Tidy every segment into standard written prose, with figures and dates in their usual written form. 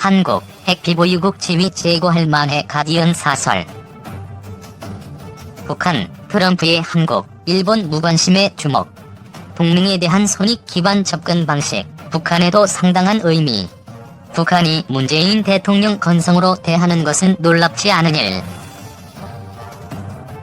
한국 핵비보유국 지위 제고할 만해 가디언 사설. 북한, 트럼프의 한국, 일본 무관심에 주목. 동맹에 대한 손익 기반 접근 방식, 북한에도 상당한 의미. 북한이 문재인 대통령 건성으로 대하는 것은 놀랍지 않은 일.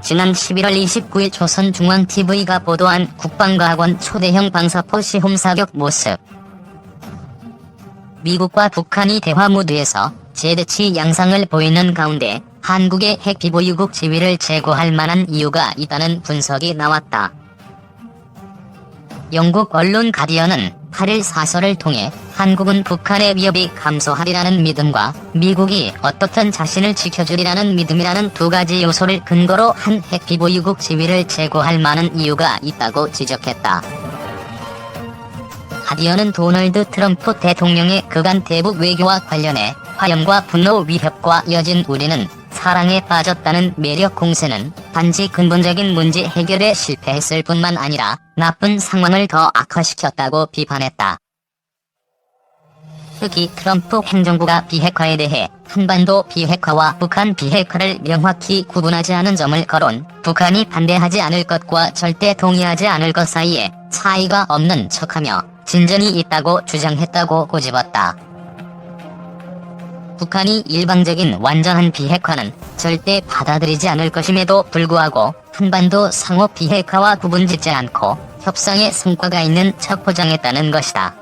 지난 11월 29일 조선중앙TV가 보도한 국방과학원 초대형 방사포 시험 사격 모습. 미국과 북한이 대화 무드에서 재대치 양상을 보이는 가운데 한국의 핵비보유국 지위를 제고할 만한 이유가 있다는 분석이 나왔다. 영국 언론 가디언은 8일 사설을 통해 한국은 북한의 위협이 감소하리라는 믿음과 미국이 어떻든 자신을 지켜주리라는 믿음이라는 두 가지 요소를 근거로 한 핵비보유국 지위를 제고할 만한 이유가 있다고 지적했다. 가디언은 도널드 트럼프 대통령의 그간 대북 외교와 관련해 화염과 분노 위협과 이어진 우리는 사랑에 빠졌다는 매력 공세는 단지 근본적인 문제 해결에 실패했을 뿐만 아니라 나쁜 상황을 더 악화시켰다고 비판했다. 특히 트럼프 행정부가 비핵화에 대해 한반도 비핵화와 북한 비핵화를 명확히 구분하지 않은 점을 거론, 북한이 반대하지 않을 것과 절대 동의하지 않을 것 사이에 차이가 없는 척하며 진전이 있다고 주장했다고 꼬집었다. 북한이 일방적인 완전한 비핵화는 절대 받아들이지 않을 것임에도 불구하고 한반도 상호 비핵화와 구분짓지 않고 협상에 성과가 있는 척 포장했다는 것이다.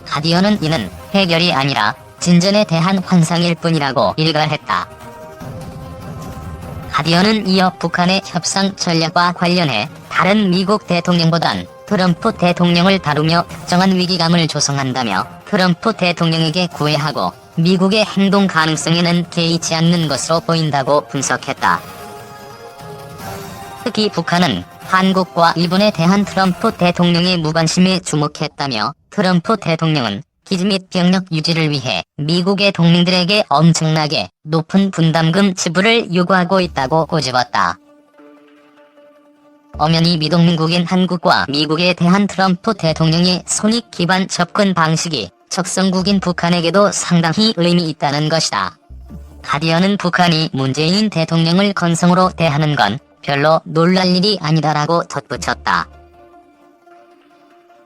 가디언은 이는 해결이 아니라 진전에 대한 환상일 뿐이라고 일갈했다. 가디언은 이어 북한의 협상 전략과 관련해 다른 미국 대통령보단 트럼프 대통령을 다루며 특정한 위기감을 조성한다며 트럼프 대통령에게 구애하고 미국의 행동 가능성에는 개의치 않는 것으로 보인다고 분석했다. 특히 북한은 한국과 일본에 대한 트럼프 대통령의 무관심에 주목했다며 트럼프 대통령은 기지 및 병력 유지를 위해 미국의 동맹들에게 엄청나게 높은 분담금 지불을 요구하고 있다고 꼬집었다. 엄연히 미동맹국인 한국과 미국에 대한 트럼프 대통령의 손익 기반 접근 방식이 적성국인 북한에게도 상당히 의미 있다는 것이다. 가디언은 북한이 문재인 대통령을 건성으로 대하는 건 별로 놀랄 일이 아니다라고 덧붙였다.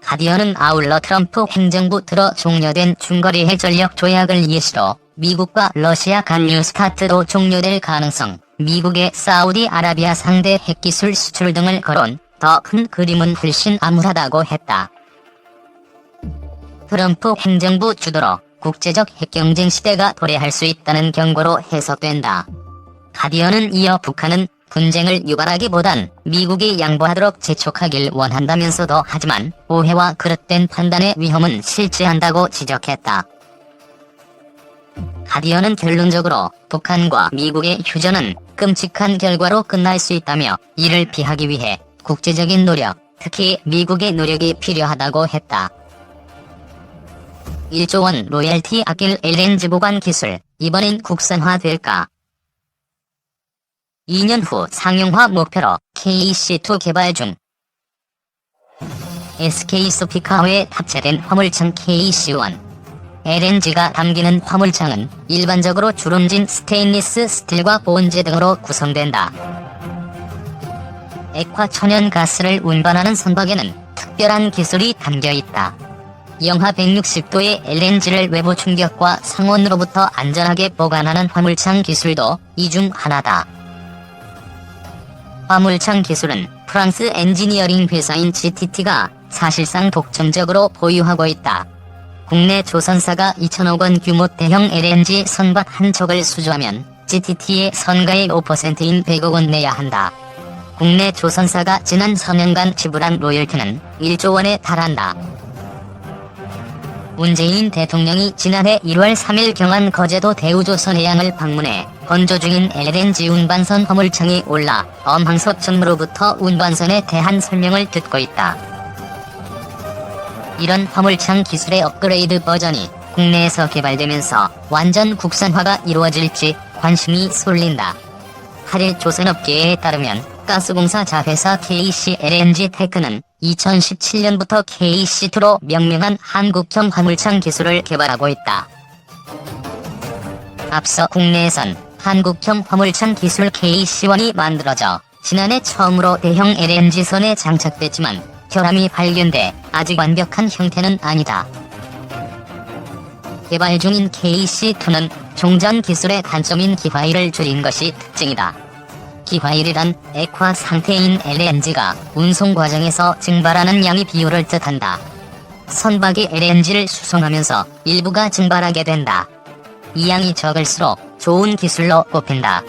가디언은 아울러 트럼프 행정부 들어 종료된 중거리 핵전력 조약을 예시로 미국과 러시아 간 뉴스타트도 종료될 가능성, 미국의 사우디아라비아 상대 핵기술 수출 등을 거론, 더 큰 그림은 훨씬 암울하다고 했다. 트럼프 행정부 주도로 국제적 핵경쟁 시대가 도래할 수 있다는 경고로 해석된다. 가디언은 이어 북한은 분쟁을 유발하기보단 미국이 양보하도록 재촉하길 원한다면서도 하지만 오해와 그릇된 판단의 위험은 실제한다고 지적했다. 가디언은 결론적으로 북한과 미국의 휴전은 끔찍한 결과로 끝날 수 있다며 이를 피하기 위해 국제적인 노력, 특히 미국의 노력이 필요하다고 했다. 1조 원 로열티 아낄 LNG 보관 기술, 이번엔 국산화될까? 2년 후 상용화 목표로 KC2 개발 중. SK소피카호에 탑재된 화물창 KC1. LNG가 담기는 화물창은 일반적으로 주름진 스테인리스 스틸과 본재 등으로 구성된다. 액화 천연가스를 운반하는 선박에는 특별한 기술이 담겨있다. 영하 160도의 LNG를 외부 충격과 상온으로부터 안전하게 보관하는 화물창 기술도 이 중 하나다. 화물창 기술은 프랑스 엔지니어링 회사인 GTT가 사실상 독점적으로 보유하고 있다. 국내 조선사가 2천억 원 규모 대형 LNG 선박 한 척을 수주하면 GTT의 선가의 5%인 100억 원 내야 한다. 국내 조선사가 지난 4년간 지불한 로열티는 1조 원에 달한다. 문재인 대통령이 지난해 1월 3일 경안 거제도 대우조선해양을 방문해 건조 중인 LNG 운반선 화물창이 올라 엄황소천으로부터 운반선에 대한 설명을 듣고 있다. 이런 화물창 기술의 업그레이드 버전이 국내에서 개발되면서 완전 국산화가 이루어질지 관심이 쏠린다. 8일 조선업계에 따르면 가스공사 자회사 KC LNG 테크는 2017년부터 KC2로 명명한 한국형 화물창 기술을 개발하고 있다. 앞서 국내에선 한국형 화물차 기술 KC1이 만들어져 지난해 처음으로 대형 LNG선에 장착됐지만 결함이 발견돼 아직 완벽한 형태는 아니다. 개발 중인 KC2는 종전 기술의 단점인 기화일을 줄인 것이 특징이다. 기화일이란 액화 상태인 LNG가 운송 과정에서 증발하는 양의 비율을 뜻한다. 선박이 LNG를 수송하면서 일부가 증발하게 된다. 이 양이 적을수록 좋은 기술로 꼽힌다.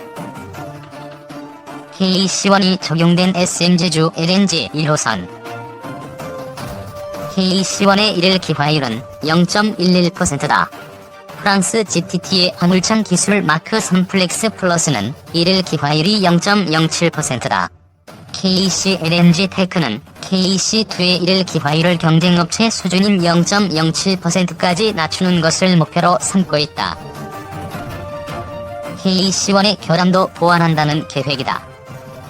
KC1이 적용된 SM 제주 LNG 1호선. KC1의 1일 기화율은 0.11%다. 프랑스 GTT의 화물차 기술 마크 3 플렉스 플러스는 1일 기화율이 0.07%다. KC LNG 테크는 KC2의 1일 기화율을 경쟁업체 수준인 0.07%까지 낮추는 것을 목표로 삼고 있다. KC1의 결함도 보완한다는 계획이다.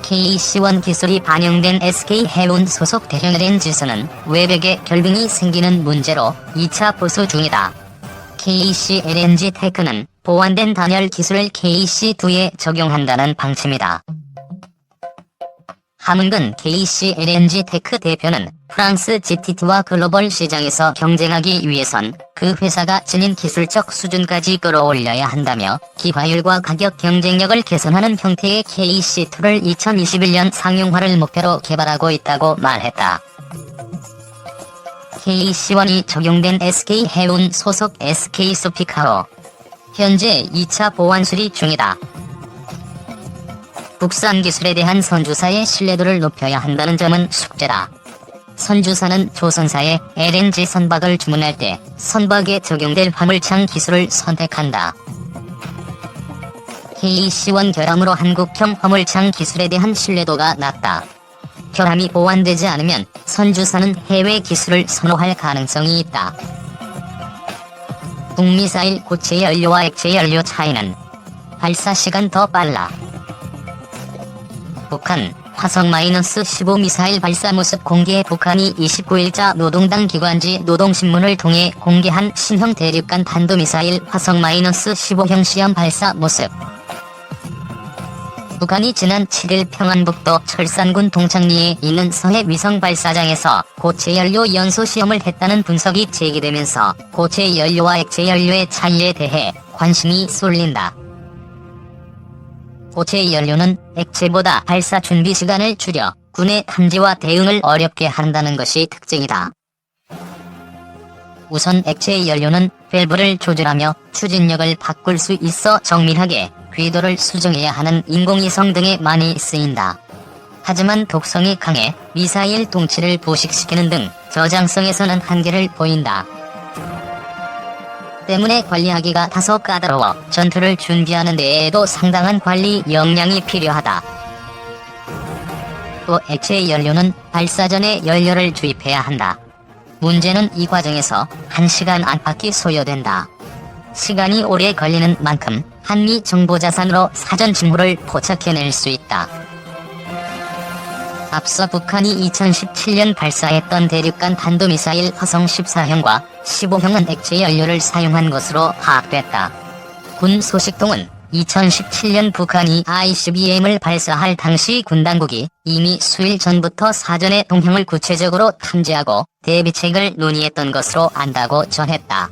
KC1 기술이 반영된 SK해운 소속 대형 LNG선은 외벽에 결빙이 생기는 문제로 2차 보수 중이다. KC LNG 테크는 보완된 단열 기술을 KC2에 적용한다는 방침이다. 함은근 KC LNG 테크 대표는 프랑스 GTT와 글로벌 시장에서 경쟁하기 위해선 그 회사가 지닌 기술적 수준까지 끌어올려야 한다며 기화율과 가격 경쟁력을 개선하는 형태의 KC2를 2021년 상용화를 목표로 개발하고 있다고 말했다. KC1이 적용된 SK해운 소속 SK소피카호. 현재 2차 보완 수리 중이다. 국산 기술에 대한 선주사의 신뢰도를 높여야 한다는 점은 숙제다. 선주사는 조선사의 LNG 선박을 주문할 때 선박에 적용될 화물차 기술을 선택한다. KC1 결함으로 한국형 화물차 기술에 대한 신뢰도가 낮다. 결함이 보완되지 않으면 선주사는 해외 기술을 선호할 가능성이 있다. 북미사일 고체 연료와 액체 연료 차이는 발사 시간 더 빨라. 북한 화성-15 미사일 발사 모습 공개. 북한이 29일자 노동당 기관지 노동신문을 통해 공개한 신형 대륙간 탄도미사일 화성-15형 시험 발사 모습. 북한이 지난 7일 평안북도 철산군 동창리에 있는 서해 위성 발사장에서 고체 연료 연소 시험을 했다는 분석이 제기되면서 고체 연료와 액체 연료의 차이에 대해 관심이 쏠린다. 고체 연료는 액체보다 발사 준비 시간을 줄여 군의 탐지와 대응을 어렵게 한다는 것이 특징이다. 우선 액체 연료는 밸브를 조절하며 추진력을 바꿀 수 있어 정밀하게 궤도를 수정해야 하는 인공위성 등에 많이 쓰인다. 하지만 독성이 강해 미사일 동치를 부식시키는 등 저장성에서는 한계를 보인다. 때문에 관리하기가 다소 까다로워 전투를 준비하는 데에도 상당한 관리 역량이 필요하다. 또 액체 연료는 발사 전에 연료를 주입해야 한다. 문제는 이 과정에서 1시간 안팎이 소요된다. 시간이 오래 걸리는 만큼 한미 정보자산으로 사전 징후를 포착해낼 수 있다. 앞서 북한이 2017년 발사했던 대륙간 탄도미사일 화성 14형과 15형은 액체 연료를 사용한 것으로 파악됐다. 군 소식통은 2017년 북한이 ICBM을 발사할 당시 군 당국이 이미 수일 전부터 사전에 동형을 구체적으로 탐지하고 대비책을 논의했던 것으로 안다고 전했다.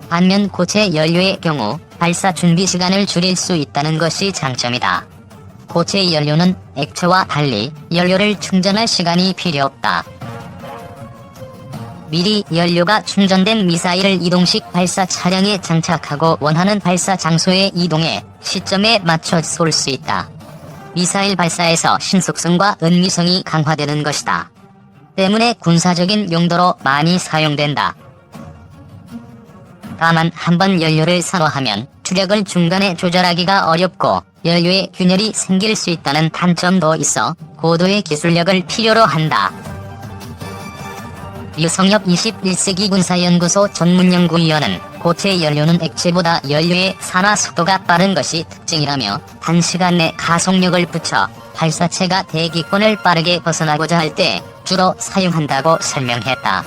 반면 고체 연료의 경우 발사 준비 시간을 줄일 수 있다는 것이 장점이다. 고체 연료는 액체와 달리 연료를 충전할 시간이 필요 없다. 미리 연료가 충전된 미사일을 이동식 발사 차량에 장착하고 원하는 발사 장소에 이동해 시점에 맞춰 쏠 수 있다. 미사일 발사에서 신속성과 은미성이 강화되는 것이다. 때문에 군사적인 용도로 많이 사용된다. 다만 한번 연료를 산호하면 추력을 중간에 조절하기가 어렵고 연료의 균열이 생길 수 있다는 단점도 있어 고도의 기술력을 필요로 한다. 류성엽 21세기 군사연구소 전문연구위원은 고체 연료는 액체보다 연료의 산화 속도가 빠른 것이 특징이라며 단시간 내 가속력을 붙여 발사체가 대기권을 빠르게 벗어나고자 할 때 주로 사용한다고 설명했다.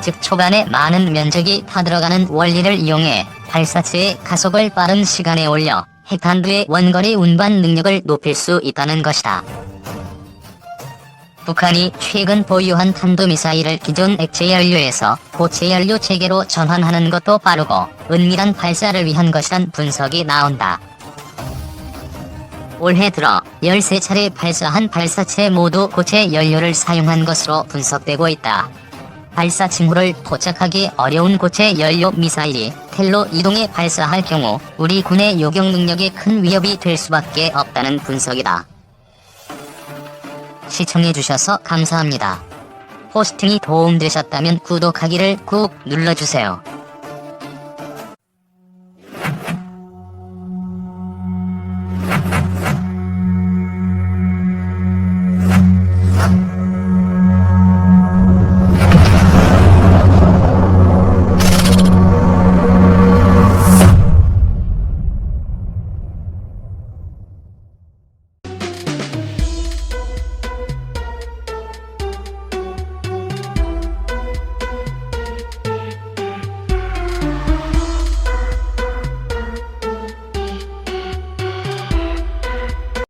즉 초반에 많은 면적이 타들어가는 원리를 이용해 발사체의 가속을 빠른 시간에 올려 핵탄두의 원거리 운반 능력을 높일 수 있다는 것이다. 북한이 최근 보유한 탄도미사일을 기존 액체연료에서 고체연료 체계로 전환하는 것도 빠르고 은밀한 발사를 위한 것이란 분석이 나온다. 올해 들어 13차례 발사한 발사체 모두 고체 연료를 사용한 것으로 분석되고 있다. 발사 징후를 포착하기 어려운 고체 연료 미사일이 텔로 이동해 발사할 경우 우리 군의 요격 능력에 큰 위협이 될 수밖에 없다는 분석이다. 시청해주셔서 감사합니다. 호스팅이 도움되셨다면 구독하기를 꾹 눌러주세요.